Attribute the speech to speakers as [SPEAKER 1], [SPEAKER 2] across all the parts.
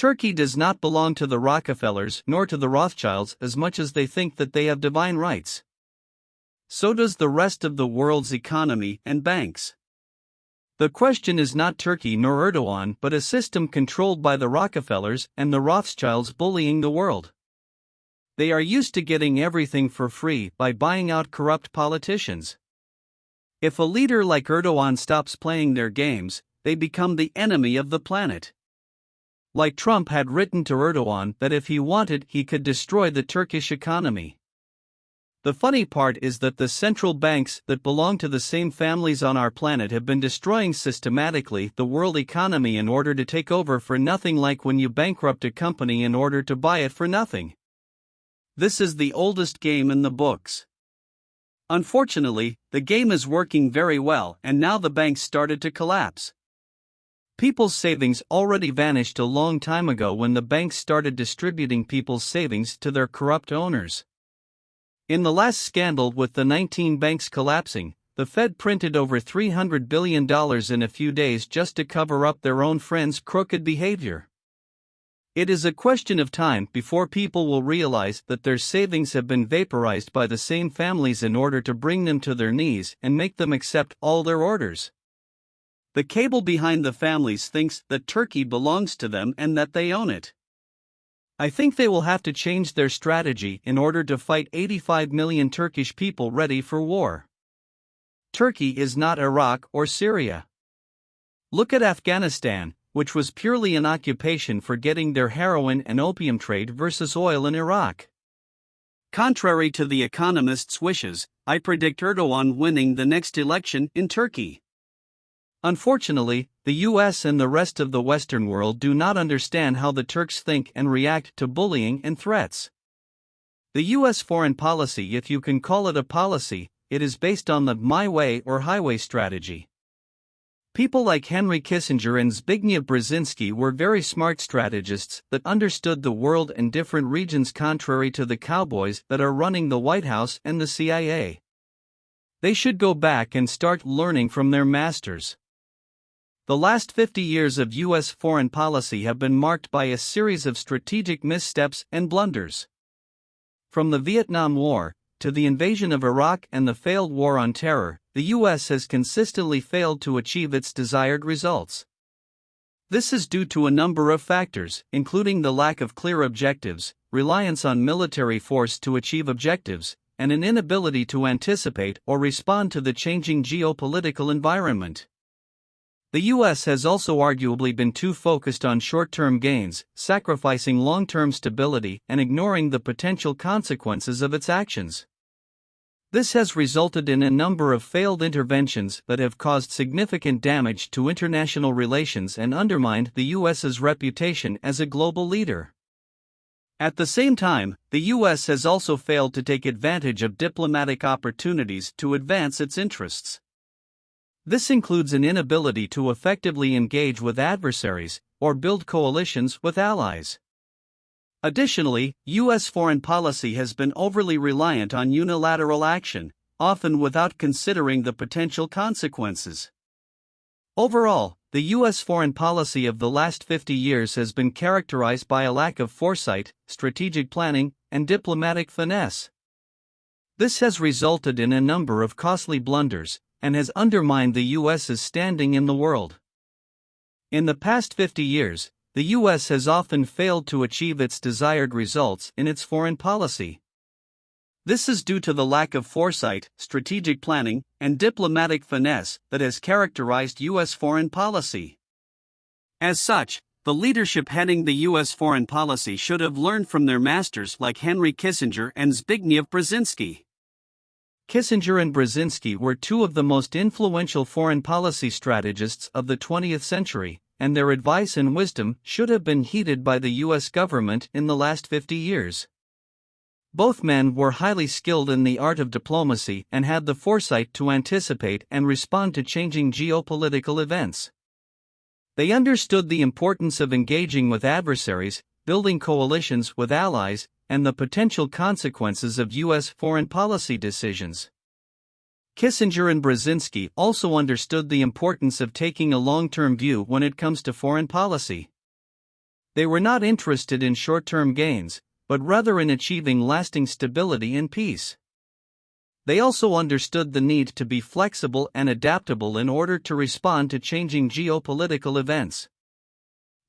[SPEAKER 1] Turkey does not belong to the Rockefellers nor to the Rothschilds as much as they think that they have divine rights. So does the rest of the world's economy and banks. The question is not Turkey nor Erdogan but a system controlled by the Rockefellers and the Rothschilds bullying the world. They are used to getting everything for free by buying out corrupt politicians. If a leader like Erdogan stops playing their games, they become the enemy of the planet. Like Trump had written to Erdogan that if he wanted he could destroy the Turkish economy. The funny part is that the central banks that belong to the same families on our planet have been destroying systematically the world economy in order to take over for nothing, like when you bankrupt a company in order to buy it for nothing. This is the oldest game in the books. Unfortunately, the game is working very well and now the banks started to collapse. People's savings already vanished a long time ago when the banks started distributing people's savings to their corrupt owners. In the last scandal with the 19 banks collapsing, the Fed printed over $300 billion in a few days just to cover up their own friends' crooked behavior. It is a question of time before people will realize that their savings have been vaporized by the same families in order to bring them to their knees and make them accept all their orders. The cabal behind the families thinks that Turkey belongs to them and that they own it. I think they will have to change their strategy in order to fight 85 million Turkish people ready for war. Turkey is not Iraq or Syria. Look at Afghanistan, which was purely an occupation for getting their heroin and opium trade versus oil in Iraq. Contrary to the economists' wishes, I predict Erdogan winning the next election in Turkey. Unfortunately, the US and the rest of the Western world do not understand how the Turks think and react to bullying and threats. The US foreign policy, if you can call it a policy, it is based on the my way or highway strategy. People like Henry Kissinger and Zbigniew Brzezinski were very smart strategists that understood the world and different regions, contrary to the cowboys that are running the White House and the CIA. They should go back and start learning from their masters. The last 50 years of U.S. foreign policy have been marked by a series of strategic missteps and blunders. From the Vietnam War to the invasion of Iraq and the failed war on terror, the U.S. has consistently failed to achieve its desired results. This is due to a number of factors, including the lack of clear objectives, reliance on military force to achieve objectives, and an inability to anticipate or respond to the changing geopolitical environment. The U.S. has also arguably been too focused on short-term gains, sacrificing long-term stability and ignoring the potential consequences of its actions. This has resulted in a number of failed interventions that have caused significant damage to international relations and undermined the U.S.'s reputation as a global leader. At the same time, the U.S. has also failed to take advantage of diplomatic opportunities to advance its interests. This includes an inability to effectively engage with adversaries or build coalitions with allies. Additionally, U.S. foreign policy has been overly reliant on unilateral action, often without considering the potential consequences. Overall, the U.S. foreign policy of the last 50 years has been characterized by a lack of foresight, strategic planning, and diplomatic finesse. This has resulted in a number of costly blunders and has undermined the U.S.'s standing in the world. In the past 50 years, the U.S. has often failed to achieve its desired results in its foreign policy. This is due to the lack of foresight, strategic planning, and diplomatic finesse that has characterized U.S. foreign policy. As such, the leadership heading the U.S. foreign policy should have learned from their masters like Henry Kissinger and Zbigniew Brzezinski. Kissinger and Brzezinski were two of the most influential foreign policy strategists of the 20th century, and their advice and wisdom should have been heeded by the U.S. government in the last 50 years. Both men were highly skilled in the art of diplomacy and had the foresight to anticipate and respond to changing geopolitical events. They understood the importance of engaging with adversaries, building coalitions with allies, and the potential consequences of U.S. foreign policy decisions. Kissinger and Brzezinski also understood the importance of taking a long-term view when it comes to foreign policy. They were not interested in short-term gains, but rather in achieving lasting stability and peace. They also understood the need to be flexible and adaptable in order to respond to changing geopolitical events.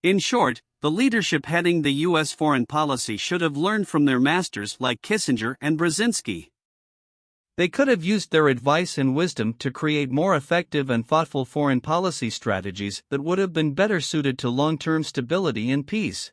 [SPEAKER 1] In short, the leadership heading the U.S. foreign policy should have learned from their masters like Kissinger and Brzezinski. They could have used their advice and wisdom to create more effective and thoughtful foreign policy strategies that would have been better suited to long-term stability and peace.